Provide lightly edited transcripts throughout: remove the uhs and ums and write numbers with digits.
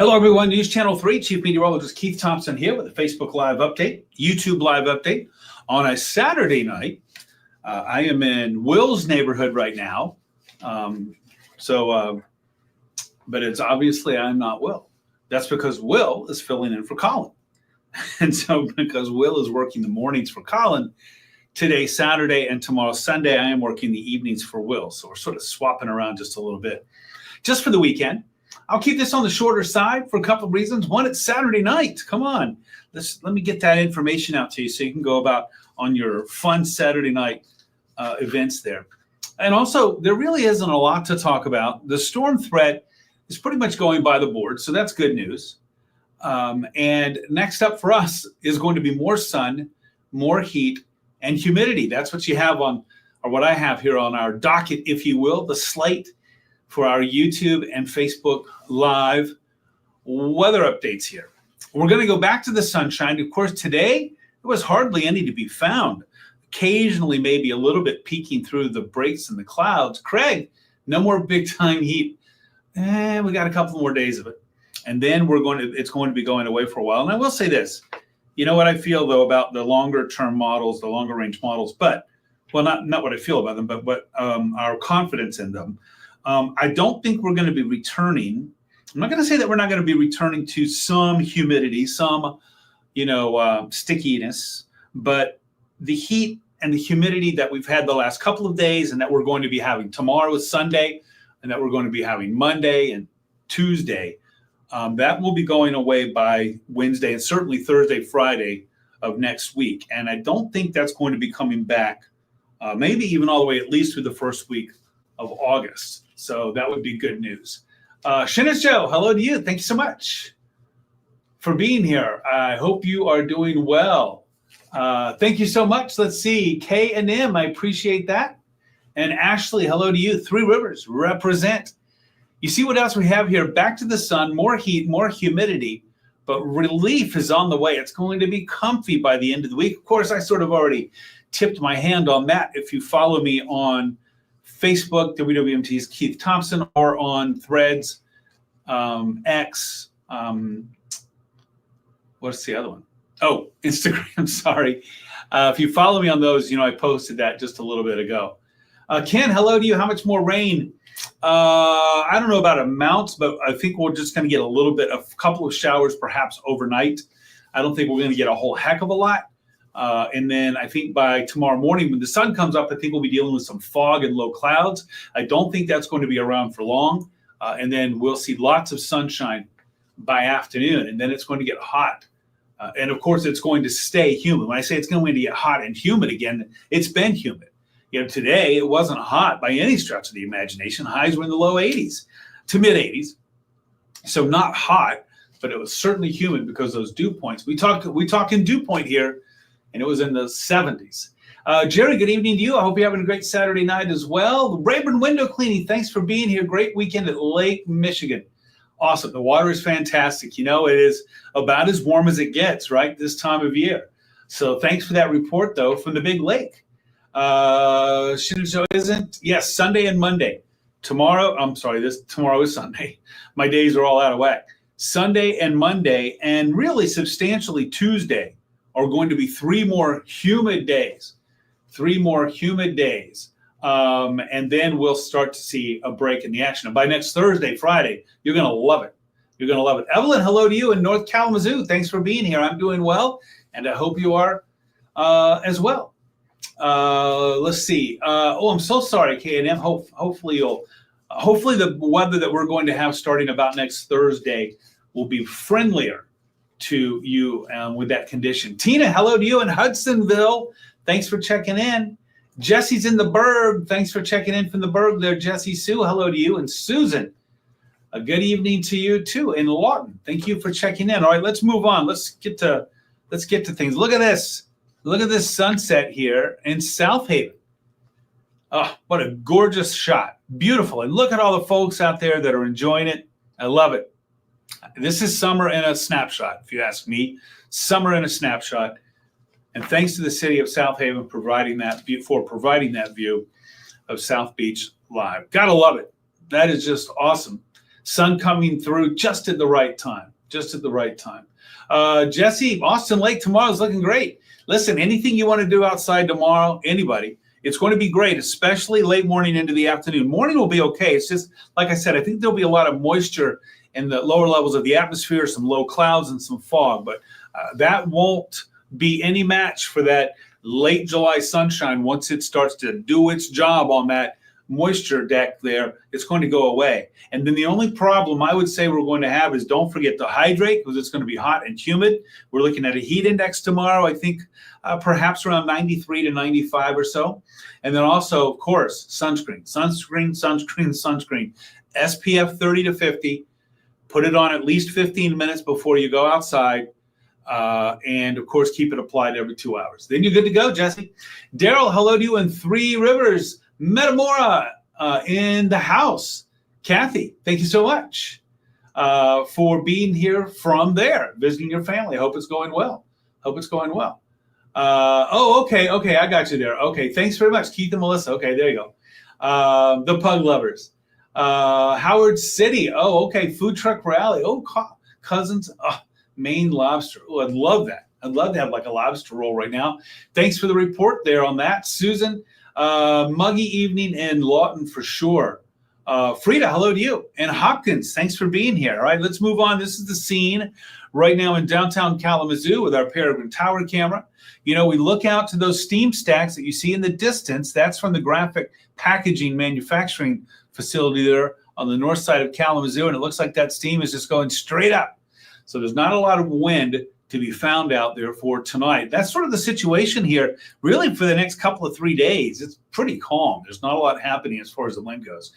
Hello, everyone. News Channel 3, Chief Meteorologist Keith Thompson here with a Facebook Live update, YouTube Live update on a Saturday night. I am in Will's neighborhood right now. But it's obviously I'm not Will. That's because Will is filling in for Colin. And so because Will is working the mornings for Colin, today, Saturday, and tomorrow, Sunday, I am working the evenings for Will. So we're sort of swapping around just a little bit. Just for the weekend. I'll keep this on the shorter side for a couple of reasons. One, it's Saturday night. Come on. Let me get that information out to you so you can go about on your fun Saturday night events there. And also, there really isn't a lot to talk about. The storm threat is pretty much going by the board, so that's good news. And next up for us is going to be more sun, more heat, and humidity. That's what you have on, or what I have here on our docket, if you will, the slate for our YouTube and Facebook Live weather updates here. We're going to go back to the sunshine. Of course, today, there was hardly any to be found. Occasionally, maybe a little bit peeking through the breaks in the clouds. Craig, no more big time heat. We got a couple more days of it. And then it's going to be going away for a while. And I will say this, you know what I feel though about the longer term models, the longer range models, but, well, not what I feel about them, but what our confidence in them. I don't think we're going to be returning. I'm not going to say that we're not going to be returning to some humidity, some, stickiness, but the heat and the humidity that we've had the last couple of days and that we're going to be having tomorrow is Sunday and that we're going to be having Monday and Tuesday, that will be going away by Wednesday and certainly Thursday, Friday of next week. And I don't think that's going to be coming back, maybe even all the way at least through the first week of August. So that would be good news. Shinnis Joe, hello to you. Thank you so much for being here. I hope you are doing well. Thank you so much. Let's see. K and M, I appreciate that. And Ashley, hello to you. Three Rivers, represent. You see what else we have here? Back to the sun, more heat, more humidity, but relief is on the way. It's going to be comfy by the end of the week. Of course, I sort of already tipped my hand on that. If you follow me on Facebook, WWMT's Keith Thompson, or on Threads, X, what's the other one? Oh, Instagram, sorry. If you follow me on those, I posted that just a little bit ago. Ken, hello to you. How much more rain? I don't know about amounts, but I think we're just going to get a couple of showers perhaps overnight. I don't think we're going to get a whole heck of a lot. And then I think by tomorrow morning when the sun comes up, I think we'll be dealing with some fog and low clouds. I don't think that's going to be around for long. And then we'll see lots of sunshine by afternoon, and then it's going to get hot. And of course, it's going to stay humid. When I say it's going to get hot and humid again, it's been humid. Today it wasn't hot by any stretch of the imagination. Highs were in the low 80s to mid 80s. So not hot, but it was certainly humid because those dew points. We talk in dew point here, and it was in the 70s. Jerry, good evening to you. I hope you're having a great Saturday night as well. Rayburn Window Cleaning, thanks for being here. Great weekend at Lake Michigan. Awesome. The water is fantastic. It is about as warm as it gets, right, this time of year. So thanks for that report, though, from the big lake. Yes, Sunday and Monday. Tomorrow is Sunday. My days are all out of whack. Sunday and Monday, and really substantially Tuesday, are going to be three more humid days. And then we'll start to see a break in the action. And by next Thursday, Friday, you're going to love it. Evelyn, hello to you in North Kalamazoo. Thanks for being here. I'm doing well, and I hope you are as well. Let's see. I'm so sorry, K&M. Hopefully the weather that we're going to have starting about next Thursday will be friendlier to you with that condition. Tina, hello to you in Hudsonville. Thanks for checking in. Jesse's in the Berg. Thanks for checking in from the Berg there, Jesse. Sue, hello to you. And Susan, a good evening to you too in Lawton. Thank you for checking in. All right, let's move on. Let's get to things. Look at this. Look at this sunset here in South Haven. Oh, what a gorgeous shot. Beautiful. And look at all the folks out there that are enjoying it. I love it. This is summer in a snapshot, if you ask me. Summer in a snapshot. And thanks to the city of South Haven for providing that view of South Beach Live. Gotta love it. That is just awesome. Sun coming through just at the right time. Jesse, Austin Lake tomorrow is looking great. Listen, anything you want to do outside tomorrow, anybody, it's going to be great, especially late morning into the afternoon. Morning will be okay. It's just, like I said, I think there'll be a lot of moisture in the lower levels of the atmosphere, some low clouds and some fog, but that won't be any match for that late July sunshine. Once it starts to do its job on that moisture deck there, it's going to go away. And then the only problem I would say we're going to have is don't forget to hydrate, because it's going to be hot and humid. We're looking at a heat index tomorrow, I think perhaps around 93 to 95 or so. And then also, of course, sunscreen. SPF 30 to 50. Put it on at least 15 minutes before you go outside. And of course, keep it applied every 2 hours. Then you're good to go, Jesse. Daryl, hello to you in Three Rivers. Metamora in the house. Kathy, thank you so much for being here from there, visiting your family. I hope it's going well. Okay, I got you there. Okay, thanks very much, Keith and Melissa. Okay, there you go. The Pug Lovers. Howard City. Oh, okay, Food Truck Rally. Oh, Cousins. Maine Lobster. Oh, I'd love that. I'd love to have like a lobster roll right now. Thanks for the report there on that. Susan, muggy evening in Lawton for sure. Frida, hello to you. And Hopkins, thanks for being here. All right, let's move on. This is the scene right now in downtown Kalamazoo with our Peregrine Tower camera. You know, we look out to those steam stacks that you see in the distance. That's from the graphic packaging manufacturing facility there on the north side of Kalamazoo. And it looks like that steam is just going straight up. So there's not a lot of wind to be found out there for tonight. That's sort of the situation here, really, for the next couple of 3 days. It's pretty calm. There's not a lot happening as far as the wind goes.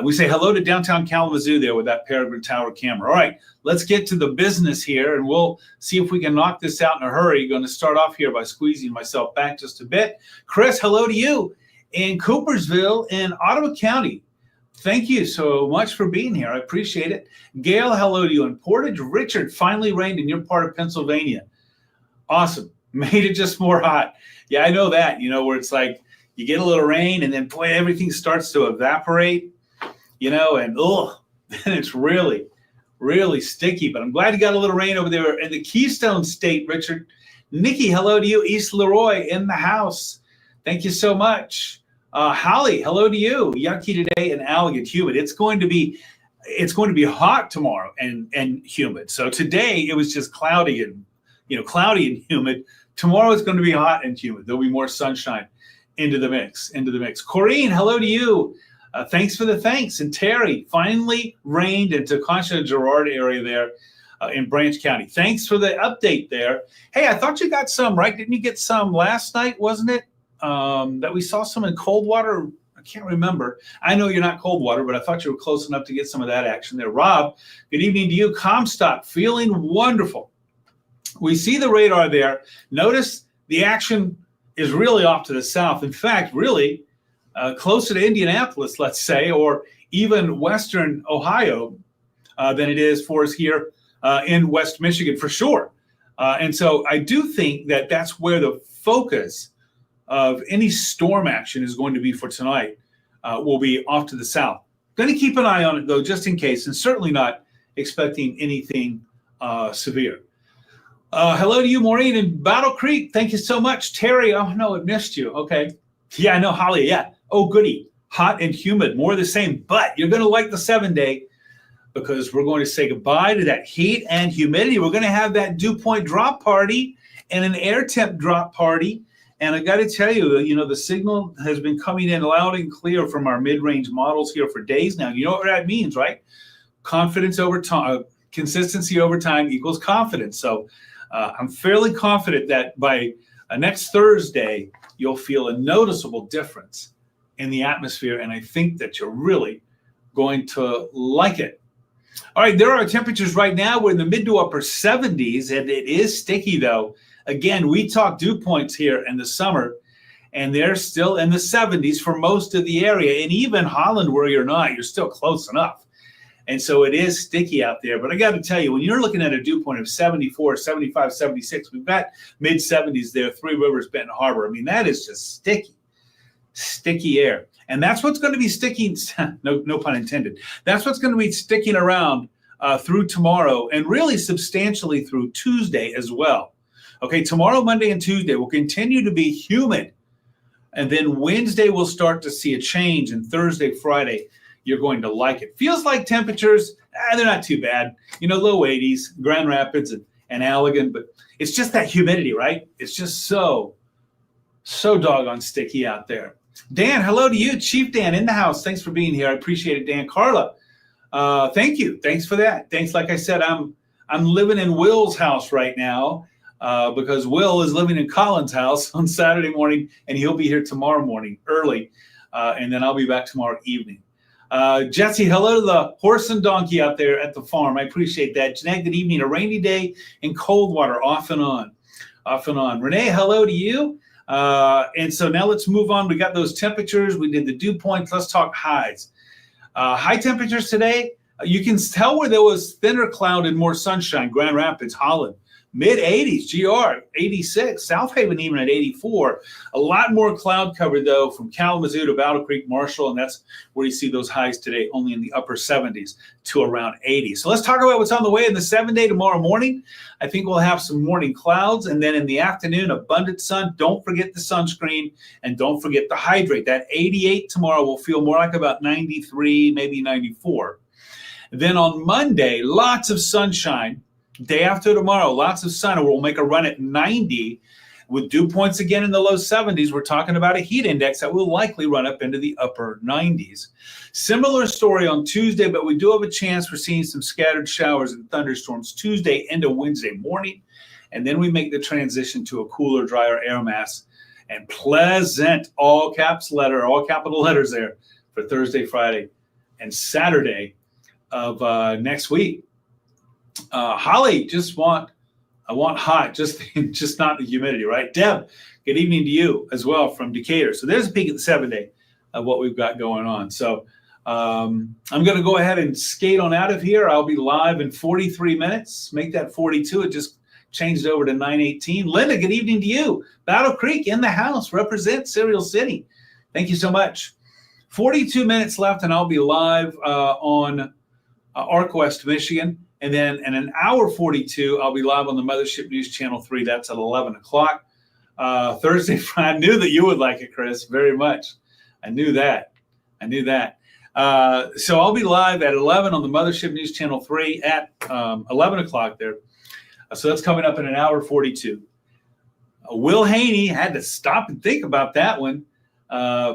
We say hello to downtown Kalamazoo there with that Peregrine Tower camera. All right, let's get to the business here, and we'll see if we can knock this out in a hurry. Going to start off here by squeezing myself back just a bit. Chris, hello to you in Coopersville in Ottawa County. Thank you so much for being here. I appreciate it. Gail, hello to you in Portage. Richard, finally rained in your part of Pennsylvania. Awesome. Made it just more hot. Yeah, I know that, you know, where it's like you get a little rain and then, boy, everything starts to evaporate, you know, and then it's really, really sticky. But I'm glad you got a little rain over there in the Keystone State, Richard. Nikki, hello to you. East Leroy in the house. Thank you so much. Holly, hello to you. Yucky today and algae humid. It's going to be hot tomorrow and humid. So today it was just cloudy and humid. Tomorrow it's going to be hot and humid. There'll be more sunshine into the mix. Corrine, hello to you. Thanks for the thanks. And Terry, finally rained into Concha Girard area there in Branch County. Thanks for the update there. Hey, I thought you got some, right? Didn't you get some last night, wasn't it? That we saw some in Coldwater. I can't remember. I know you're not Coldwater, but I thought you were close enough to get some of that action there. Rob, good evening to you. Comstock, feeling wonderful. We see the radar there. Notice the action is really off to the south. In fact, really closer to Indianapolis, let's say, or even western Ohio than it is for us here in West Michigan, for sure. And so I do think that that's where the focus of any storm action is going to be for tonight, will be off to the south. Going to keep an eye on it, though, just in case, and certainly not expecting anything severe. Hello to you, Maureen, in Battle Creek. Thank you so much. Terry, oh, no, it missed you. Okay. Yeah, I know, Holly, yeah. Oh, goody. Hot and humid, more of the same. But you're going to like the 7-day because we're going to say goodbye to that heat and humidity. We're going to have that dew point drop party and an air temp drop party. And I got to tell you, you know, the signal has been coming in loud and clear from our mid-range models here for days now. You know what that means, right? Confidence over time, consistency over time equals confidence. So I'm fairly confident that by next Thursday, you'll feel a noticeable difference in the atmosphere. And I think that you're really going to like it. All right, there are temperatures right now. We're in the mid to upper 70s, and it is sticky, though. Again, we talk dew points here in the summer, and they're still in the 70s for most of the area. And even Holland, where you're not, you're still close enough. And so it is sticky out there. But I got to tell you, when you're looking at a dew point of 74, 75, 76, we've got mid-70s there, Three Rivers, Benton Harbor. I mean, that is just sticky. sticky air. And that's what's going to be sticking, no pun intended, that's what's going to be sticking around through tomorrow and really substantially through Tuesday as well. Okay, tomorrow, Monday, and Tuesday will continue to be humid. And then Wednesday, we'll start to see a change. And Thursday, Friday, you're going to like it. Feels like temperatures, they're not too bad. Low 80s, Grand Rapids and Allegan. But it's just that humidity, right? It's just so doggone sticky out there. Dan, hello to you. Chief Dan in the house. Thanks for being here. I appreciate it, Dan. Carla, thank you. Thanks for that. Thanks. Like I said, I'm living in Will's house right now because Will is living in Colin's house on Saturday morning, and he'll be here tomorrow morning early, and then I'll be back tomorrow evening. Jesse, hello to the horse and donkey out there at the farm. I appreciate that. Jeanette, good evening. A rainy day in Coldwater, off and on. Renee, hello to you. And so now let's move on. We got those temperatures. We did the dew points. Let's talk highs. High temperatures today. You can tell where there was thinner cloud and more sunshine. Grand Rapids, Holland, mid 80s, GR, 86, South Haven even at 84. A lot more cloud cover, though, from Kalamazoo to Battle Creek, Marshall, and that's where you see those highs today, only in the upper 70s to around 80. So let's talk about what's on the way in the 7-day tomorrow morning. I think we'll have some morning clouds, and then in the afternoon, abundant sun. Don't forget the sunscreen, and don't forget to hydrate. That 88 tomorrow will feel more like about 93, maybe 94. Then on Monday, lots of sunshine. Day after tomorrow, lots of sun. We'll make a run at 90 with dew points again in the low 70s. We're talking about a heat index that will likely run up into the upper 90s. Similar story on Tuesday, but we do have a chance for seeing some scattered showers and thunderstorms Tuesday into Wednesday morning. And then we make the transition to a cooler, drier air mass and pleasant, all capital letters there for Thursday, Friday, and Saturday of next week. Holly, I want hot, just not the humidity, right? Deb, good evening to you as well from Decatur. So there's a peek at the 7-day of what we've got going on. So I'm going to go ahead and skate on out of here. I'll be live in 43 minutes. Make that 42. It just changed over to 9:18. Linda, good evening to you. Battle Creek in the house. Represent Cereal City. Thank you so much. 42 minutes left, and I'll be live on Arc West, Michigan. And then in an hour 42, I'll be live on the Mothership News Channel 3. That's at 11 o'clock. Thursday, Friday. I knew that you would like it, Chris, very much. I knew that. So I'll be live at 11 on the Mothership News Channel 3 at 11 o'clock there. So that's coming up in an hour 42. Will Haney had to stop and think about that one.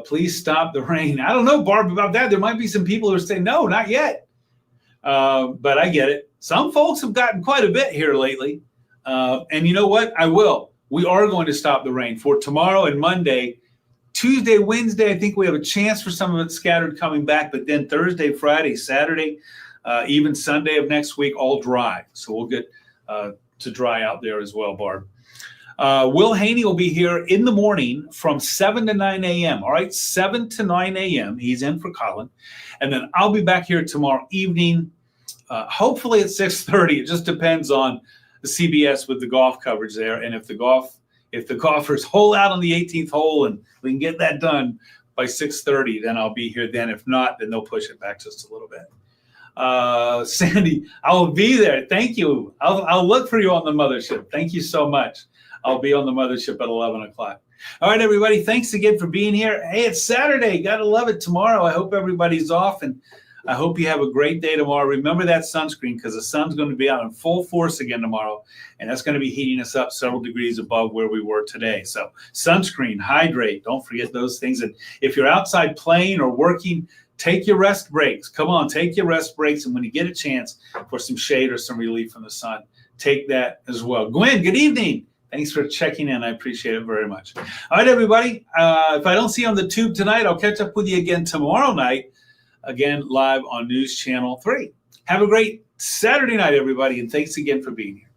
Please stop the rain. I don't know, Barb, about that. There might be some people who are saying, no, not yet. But I get it. Some folks have gotten quite a bit here lately. And you know what? We are going to stop the rain for tomorrow and Monday. Tuesday, Wednesday, I think we have a chance for some of it scattered coming back. But then Thursday, Friday, Saturday, even Sunday of next week, all dry. So we'll get to dry out there as well, Barb. Will Haney will be here in the morning from 7 to 9 a.m. All right, 7 to 9 a.m. He's in for Colin. And then I'll be back here tomorrow evening, hopefully at 6:30. It just depends on the CBS with the golf coverage there. And if the golfers hole out on the 18th hole and we can get that done by 6:30, then I'll be here then. If not, then they'll push it back just a little bit. Sandy, I will be there. Thank you. I'll look for you on the mothership. Thank you so much. I'll be on the mothership at 11 o'clock. All right, everybody. Thanks again for being here. Hey, it's Saturday. Got to love it tomorrow. I hope everybody's off, and I hope you have a great day tomorrow. Remember that sunscreen because the sun's going to be out in full force again tomorrow, and that's going to be heating us up several degrees above where we were today. So sunscreen, hydrate. Don't forget those things. And if you're outside playing or working, take your rest breaks. Come on, take your rest breaks. And when you get a chance for some shade or some relief from the sun, take that as well. Gwen, good evening. Thanks for checking in. I appreciate it very much. All right, everybody. If I don't see you on the tube tonight, I'll catch up with you again tomorrow night, again, live on News Channel 3. Have a great Saturday night, everybody, and thanks again for being here.